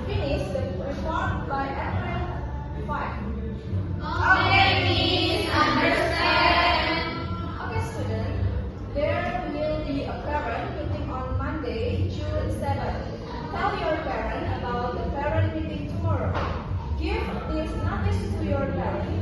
finish the report by April 5. Okay, Miss, understand. Okay, student. There will be a parent meeting on Monday, June 7th. Tell your parent about the parent meeting tomorrow. Give this notice to your parent